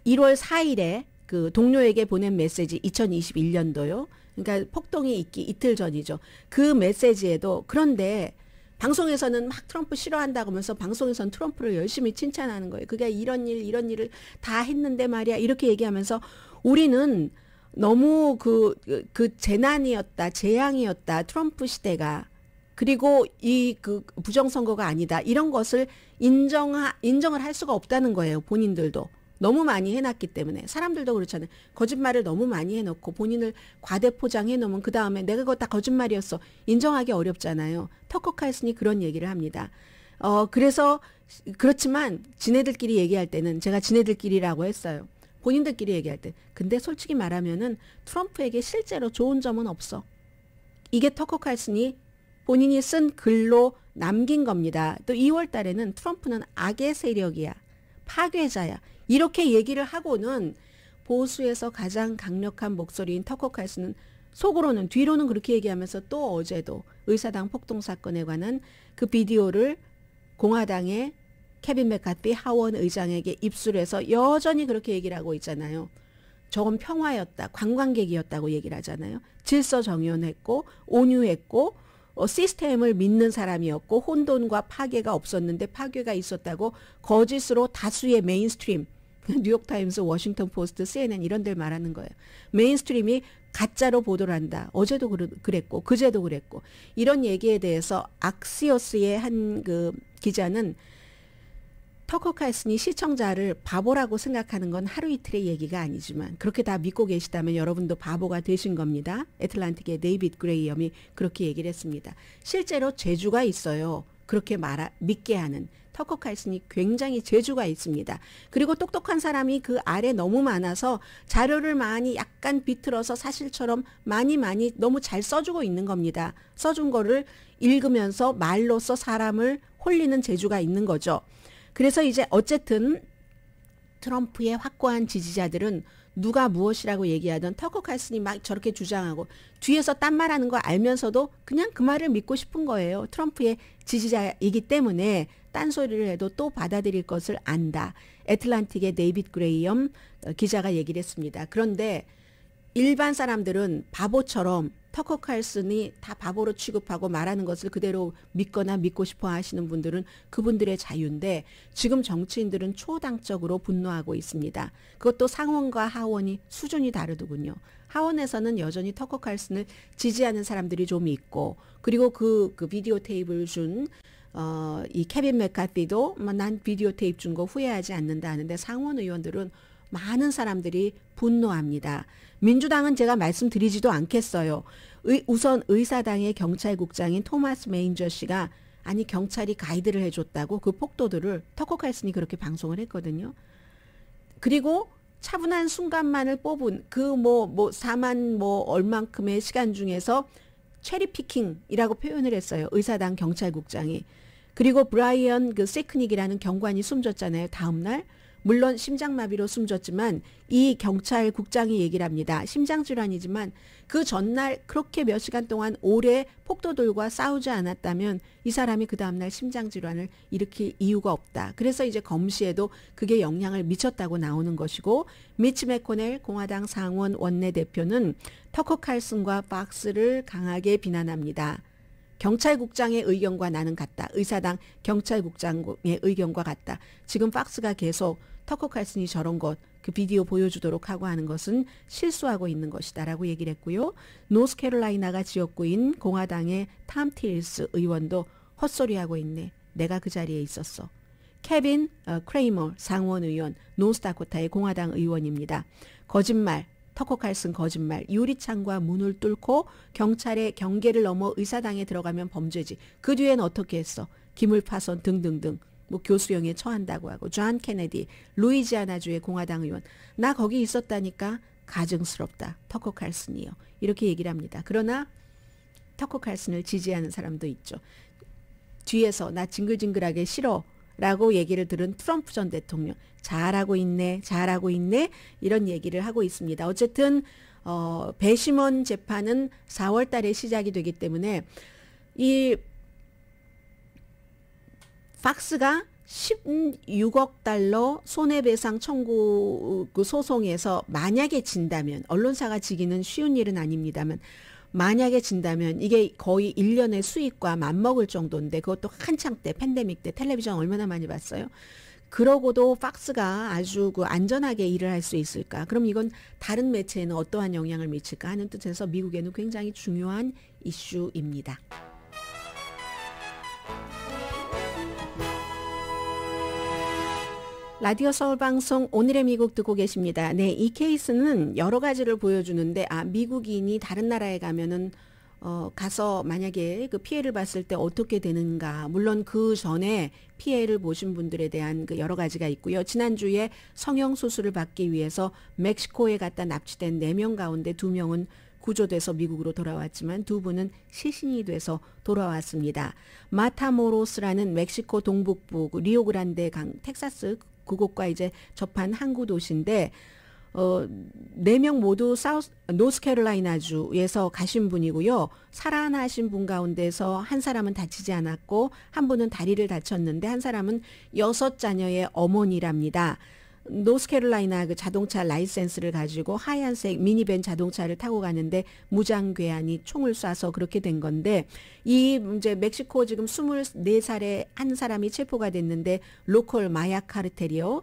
1월 4일에 그 동료에게 보낸 메시지 2021년도요. 그러니까 폭동이 있기 이틀 전이죠. 그 메시지에도 그런데 방송에서는 막 트럼프 싫어한다고 하면서 방송에서는 트럼프를 열심히 칭찬하는 거예요. 그게 이런 일을 다 했는데 말이야. 이렇게 얘기하면서 우리는 너무 그 재난이었다. 재앙이었다. 트럼프 시대가. 그리고 이 그 부정선거가 아니다. 이런 것을 인정을 할 수가 없다는 거예요. 본인들도. 너무 많이 해놨기 때문에 사람들도 그렇잖아요. 거짓말을 너무 많이 해놓고 본인을 과대포장해 놓으면 그 다음에 내가 그거 다 거짓말이었어 인정하기 어렵잖아요. 터커 칼슨이 그런 얘기를 합니다. 그래서 그렇지만 지네들끼리 얘기할 때는 제가 지네들끼리라고 했어요. 본인들끼리 얘기할 때. 근데 솔직히 말하면은 트럼프에게 실제로 좋은 점은 없어. 이게 터커 칼슨이 본인이 쓴 글로 남긴 겁니다. 또 2월 달에는 트럼프는 악의 세력이야. 파괴자야. 이렇게 얘기를 하고는 보수에서 가장 강력한 목소리인 터커 칼슨은 속으로는 뒤로는 그렇게 얘기하면서 또 어제도 의사당 폭동 사건에 관한 그 비디오를 공화당의 케빈 맥카티 하원 의장에게 입술해서 여전히 그렇게 얘기를 하고 있잖아요. 저건 평화였다. 관광객이었다고 얘기를 하잖아요. 질서 정연했고 온유했고 시스템을 믿는 사람이었고 혼돈과 파괴가 없었는데 파괴가 있었다고 거짓으로 다수의 메인스트림 뉴욕타임스, 워싱턴 포스트, CNN 이런 데를 말하는 거예요. 메인스트림이 가짜로 보도를 한다. 어제도 그랬고 그제도 그랬고 이런 얘기에 대해서 악시오스의 한 그 기자는 터커 칼슨이 시청자를 바보라고 생각하는 건 하루 이틀의 얘기가 아니지만 그렇게 다 믿고 계시다면 여러분도 바보가 되신 겁니다. 애틀란틱의 데이빗 그레이엄이 그렇게 얘기를 했습니다. 실제로 재주가 있어요. 그렇게 믿게 하는 터커 칼슨이 굉장히 재주가 있습니다. 그리고 똑똑한 사람이 그 아래 너무 많아서 자료를 많이 약간 비틀어서 사실처럼 많이 너무 잘 써주고 있는 겁니다. 써준 거를 읽으면서 말로써 사람을 홀리는 재주가 있는 거죠. 그래서 이제 어쨌든 트럼프의 확고한 지지자들은 누가 무엇이라고 얘기하던 터커 칼슨이 막 저렇게 주장하고 뒤에서 딴 말하는 거 알면서도 그냥 그 말을 믿고 싶은 거예요. 트럼프의 지지자이기 때문에 딴소리를 해도 또 받아들일 것을 안다. 애틀란틱의 데이빗 그레이엄 기자가 얘기를 했습니다. 그런데 일반 사람들은 바보처럼 터커 칼슨이 다 바보로 취급하고 말하는 것을 그대로 믿거나 믿고 싶어 하시는 분들은 그분들의 자유인데 지금 정치인들은 초당적으로 분노하고 있습니다. 그것도 상원과 하원이 수준이 다르더군요. 하원에서는 여전히 터커 칼슨을 지지하는 사람들이 좀 있고 그리고 그 비디오 테이프를 준 이 케빈 맥카티도 난 비디오 테이프 준 거 후회하지 않는다 하는데 상원 의원들은 많은 사람들이 분노합니다. 민주당은 제가 말씀드리지도 않겠어요. 우선 의사당의 경찰국장인 토마스 메인저 씨가 아니 경찰이 가이드를 해줬다고 그 폭도들을 터커 칼슨이 그렇게 방송을 했거든요. 그리고 차분한 순간만을 뽑은 그 4만 얼만큼의 시간 중에서 체리피킹이라고 표현을 했어요. 의사당 경찰국장이. 그리고 브라이언 그 세크닉이라는 경관이 숨졌잖아요. 다음날. 물론 심장마비로 숨졌지만 이 경찰국장이 얘기를 합니다. 심장질환이지만 그 전날 그렇게 몇 시간 동안 오래 폭도들과 싸우지 않았다면 이 사람이 그 다음날 심장질환을 일으킬 이유가 없다. 그래서 이제 검시에도 그게 영향을 미쳤다고 나오는 것이고 미치 매코넬 공화당 상원 원내대표는 터커 칼슨과 박스를 강하게 비난합니다. 경찰국장의 의견과 나는 같다. 의사당 경찰국장의 의견과 같다. 지금 박스가 계속 터커 칼슨이 저런 것, 그 비디오 보여주도록 하고 하는 것은 실수하고 있는 것이다 라고 얘기를 했고요. 노스캐롤라이나가 지역구인 공화당의 탐 틸스 의원도 헛소리하고 있네. 내가 그 자리에 있었어. 케빈 크레이머 상원 의원, 노스다코타의 공화당 의원입니다. 거짓말. 터커 칼슨 거짓말. 유리창과 문을 뚫고 경찰의 경계를 넘어 의사당에 들어가면 범죄지. 그 뒤엔 어떻게 했어? 기물 파손 등등등. 교수형에 처한다고 하고. 존 케네디 루이지아나주의 공화당 의원. 나 거기 있었다니까 가증스럽다. 터커 칼슨이요. 이렇게 얘기를 합니다. 그러나 터커 칼슨을 지지하는 사람도 있죠. 뒤에서 나 징글징글하게 싫어. 라고 얘기를 들은 트럼프 전 대통령. 잘하고 있네. 이런 얘기를 하고 있습니다. 어쨌든 배심원 재판은 4월 달에 시작이 되기 때문에 이 팍스가 16억 달러 손해배상 청구 그 소송에서 만약에 진다면 언론사가 지기는 쉬운 일은 아닙니다만 만약에 진다면 이게 거의 1년의 수익과 맞먹을 정도인데 그것도 한창 때 팬데믹 때 텔레비전 얼마나 많이 봤어요. 그러고도 팍스가 아주 그 안전하게 일을 할 수 있을까? 그럼 이건 다른 매체에는 어떠한 영향을 미칠까 하는 뜻에서 미국에는 굉장히 중요한 이슈입니다. 라디오 서울 방송 오늘의 미국 듣고 계십니다. 네, 이 케이스는 여러 가지를 보여주는데 미국인이 다른 나라에 가면은 가서 만약에 그 피해를 봤을 때 어떻게 되는가. 물론 그 전에 피해를 보신 분들에 대한 그 여러 가지가 있고요. 지난주에 성형 수술을 받기 위해서 멕시코에 갔다 납치된 4명 가운데 2명은 구조돼서 미국으로 돌아왔지만 2분은 시신이 돼서 돌아왔습니다. 마타모로스라는 멕시코 동북부 리오그란데 강 텍사스 그곳과 이제 접한 항구 도시인데 4명 모두 노스캐롤라이나주에서 가신 분이고요. 살아나신 분 가운데서 한 사람은 다치지 않았고 한 분은 다리를 다쳤는데 한 사람은 6자녀의 어머니랍니다. 노스캐롤라이나 그 자동차 라이센스를 가지고 하얀색 미니밴 자동차를 타고 가는데 무장괴한이 총을 쏴서 그렇게 된 건데 이 이제 멕시코 지금 24살의 한 사람이 체포가 됐는데 로컬 마약 카르텔이요.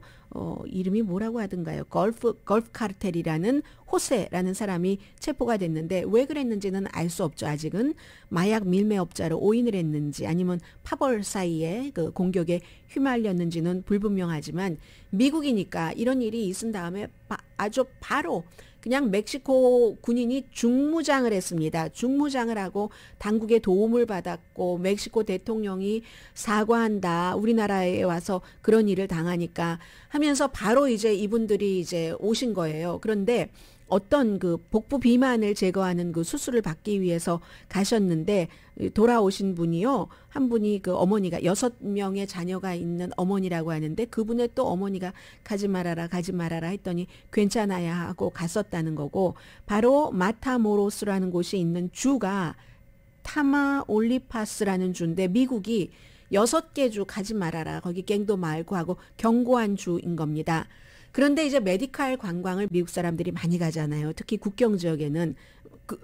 이름이 뭐라고 하던가요? 걸프 카르텔이라는 호세라는 사람이 체포가 됐는데 왜 그랬는지는 알 수 없죠. 아직은 마약 밀매업자로 오인을 했는지 아니면 파벌 사이에 그 공격에 휘말렸는지는 불분명하지만 미국이니까 이런 일이 있은 다음에 아주 바로 그냥 멕시코 군인이 중무장을 했습니다. 중무장을 하고 당국의 도움을 받았고 멕시코 대통령이 사과한다. 우리나라에 와서 그런 일을 당하니까 하면서 바로 이제 이분들이 이제 오신 거예요. 그런데 어떤 그 복부 비만을 제거하는 그 수술을 받기 위해서 가셨는데 돌아오신 분이요. 한 분이 그 어머니가 6명의 자녀가 있는 어머니라고 하는데 그분의 또 어머니가 가지 말아라 했더니 괜찮아야 하고 갔었다는 거고 바로 마타모로스라는 곳이 있는 주가 타마올리파스라는 주인데 미국이 6개 주 가지 말아라 거기 갱도 말고 하고 경고한 주인 겁니다. 그런데 이제 메디칼 관광을 미국 사람들이 많이 가잖아요. 특히 국경 지역에는.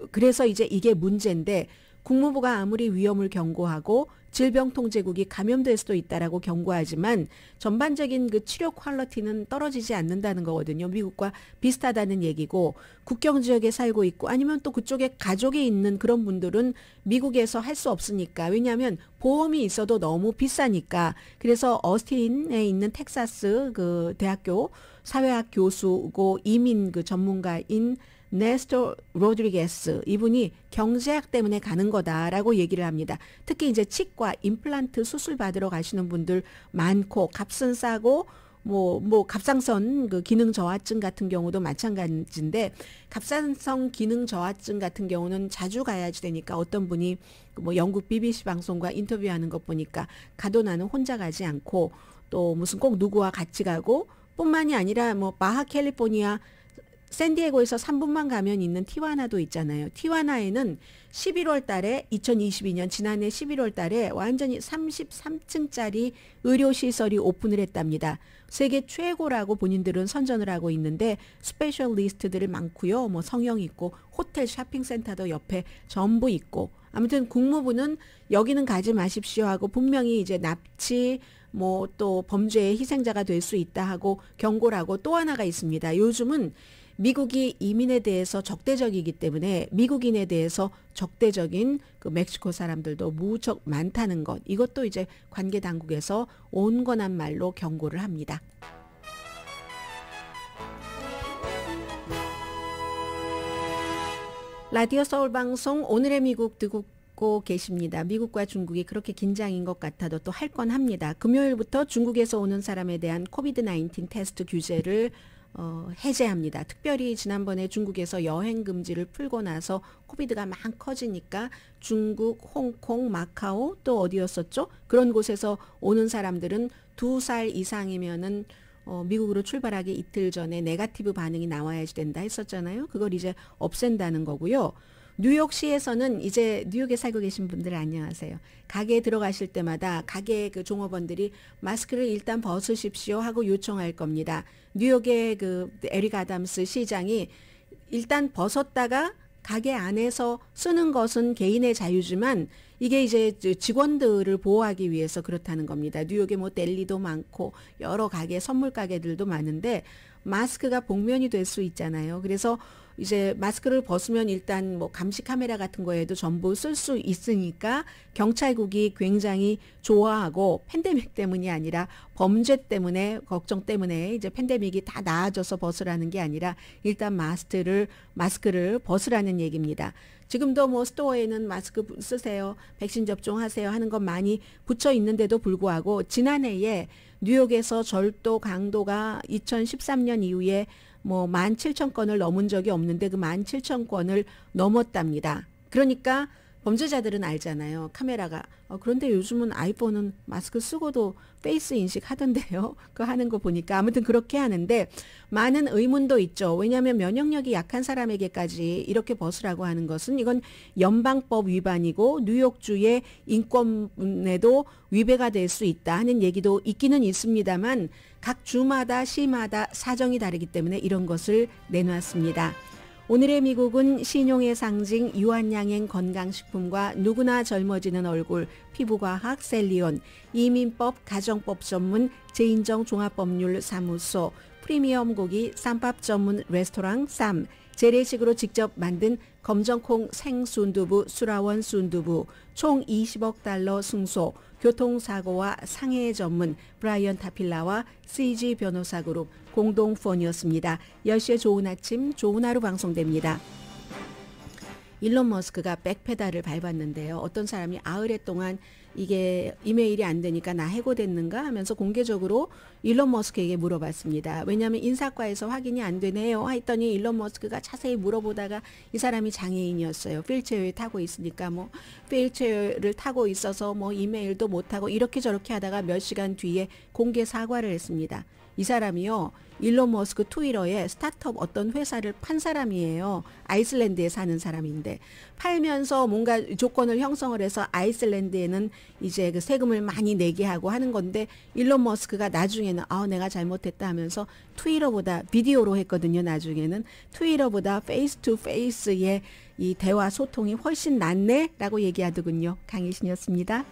그래서 이제 이게 문제인데 국무부가 아무리 위험을 경고하고 질병통제국이 감염될 수도 있다라고 경고하지만 전반적인 그 치료 퀄리티는 떨어지지 않는다는 거거든요. 미국과 비슷하다는 얘기고 국경 지역에 살고 있고 아니면 또 그쪽에 가족이 있는 그런 분들은 미국에서 할 수 없으니까 왜냐하면 보험이 있어도 너무 비싸니까 그래서 어스틴에 있는 텍사스 그 대학교 사회학 교수고 이민 그 전문가인 네스토 로드리게스 이분이 경제학 때문에 가는 거다라고 얘기를 합니다. 특히 이제 치과 임플란트 수술 받으러 가시는 분들 많고 값은 싸고 뭐 갑상선 그 기능 저하증 같은 경우도 마찬가지인데 갑상선 기능 저하증 같은 경우는 자주 가야지 되니까 어떤 분이 뭐 영국 BBC 방송과 인터뷰하는 것 보니까 가도 나는 혼자 가지 않고 또 무슨 꼭 누구와 같이 가고 뿐만이 아니라 뭐 바하 캘리포니아 샌디에고에서 3분만 가면 있는 티와나도 있잖아요. 티와나에는 11월 달에 2022년 지난해 11월 달에 완전히 33층짜리 의료시설이 오픈을 했답니다. 세계 최고라고 본인들은 선전을 하고 있는데 스페셜리스트들 많고요. 뭐 성형 있고 호텔 쇼핑센터도 옆에 전부 있고 아무튼 국무부는 여기는 가지 마십시오 하고 분명히 이제 납치 뭐 또 범죄의 희생자가 될 수 있다 하고 경고를 하고 또 하나가 있습니다. 요즘은 미국이 이민에 대해서 적대적이기 때문에 미국인에 대해서 적대적인 그 멕시코 사람들도 무척 많다는 것. 이것도 이제 관계 당국에서 온건한 말로 경고를 합니다. 라디오 서울 방송 오늘의 미국 듣고 계십니다. 미국과 중국이 그렇게 긴장인 것 같아도 또 할 건 합니다. 금요일부터 중국에서 오는 사람에 대한 코비드-19 테스트 규제를 해제합니다. 특별히 지난번에 중국에서 여행 금지를 풀고 나서 코비드가 막 커지니까 중국, 홍콩, 마카오 또 어디였었죠? 그런 곳에서 오는 사람들은 2살 이상이면은 미국으로 출발하기 이틀 전에 네거티브 반응이 나와야지 된다 했었잖아요. 그걸 이제 없앤다는 거고요. 뉴욕시에서는 이제 뉴욕에 살고 계신 분들 안녕하세요. 가게에 들어가실 때마다 가게 그 종업원들이 마스크를 일단 벗으십시오 하고 요청할 겁니다. 뉴욕의 그 에릭 아담스 시장이 일단 벗었다가 가게 안에서 쓰는 것은 개인의 자유지만 이게 이제 직원들을 보호하기 위해서 그렇다는 겁니다. 뉴욕에 뭐 델리도 많고 여러 가게 선물 가게들도 많은데 마스크가 복면이 될 수 있잖아요. 그래서 이제 마스크를 벗으면 일단 뭐 감시 카메라 같은 거에도 전부 쓸 수 있으니까 경찰국이 굉장히 좋아하고, 팬데믹 때문이 아니라 범죄 때문에, 걱정 때문에 이제 팬데믹이 다 나아져서 벗으라는 게 아니라 일단 마스크를 벗으라는 얘기입니다. 지금도 뭐 스토어에는 마스크 쓰세요, 백신 접종하세요 하는 건 많이 붙여 있는데도 불구하고 지난해에 뉴욕에서 절도 강도가 2013년 이후에 뭐 17,000건을 넘은 적이 없는데 그 17,000건을 넘었답니다. 그러니까 범죄자들은 알잖아요. 카메라가. 그런데 요즘은 아이폰은 마스크 쓰고도 페이스 인식 하던데요. 그거 하는 거 보니까 아무튼 그렇게 하는데 많은 의문도 있죠. 왜냐하면 면역력이 약한 사람에게까지 이렇게 벗으라고 하는 것은 이건 연방법 위반이고 뉴욕주의 인권에도 위배가 될 수 있다 하는 얘기도 있기는 있습니다만 각 주마다 시마다 사정이 다르기 때문에 이런 것을 내놨습니다. 오늘의 미국은 신용의 상징 유한양행 건강식품과 누구나 젊어지는 얼굴 피부과학 셀리온, 이민법 가정법 전문 제인정 종합법률사무소, 프리미엄 고기 쌈밥 전문 레스토랑 쌈, 재래식으로 직접 만든 검정콩 생순두부 수라원 순두부, 총 20억 달러 승소, 교통사고와 상해 전문 브라이언 타필라와 CG 변호사 그룹 공동 후원이었습니다. 10시에 좋은 아침 좋은 하루 방송됩니다. 일론 머스크가 백페달을 밟았는데요. 어떤 사람이 아흘에 동안 이게 이메일이 안 되니까 나 해고됐는가 하면서 공개적으로 일론 머스크에게 물어봤습니다. 왜냐하면 인사과에서 확인이 안 되네요 했더니 일론 머스크가 자세히 물어보다가 이 사람이 장애인이었어요. 휠체어에 타고 있으니까 뭐 휠체어를 타고 있어서 뭐 이메일도 못하고 이렇게 저렇게 하다가 몇 시간 뒤에 공개 사과를 했습니다. 이 사람이요, 일론 머스크 트위터에 스타트업 어떤 회사를 판 사람이에요. 아이슬란드에 사는 사람인데 팔면서 뭔가 조건을 형성을 해서 아이슬란드에는 이제 그 세금을 많이 내게 하고 하는 건데 일론 머스크가 나중에는 내가 잘못했다 하면서 트위터보다 비디오로 했거든요. 나중에는 트위터보다 페이스 투 페이스의 이 대화 소통이 훨씬 낫네 라고 얘기하더군요. 강혜신이었습니다.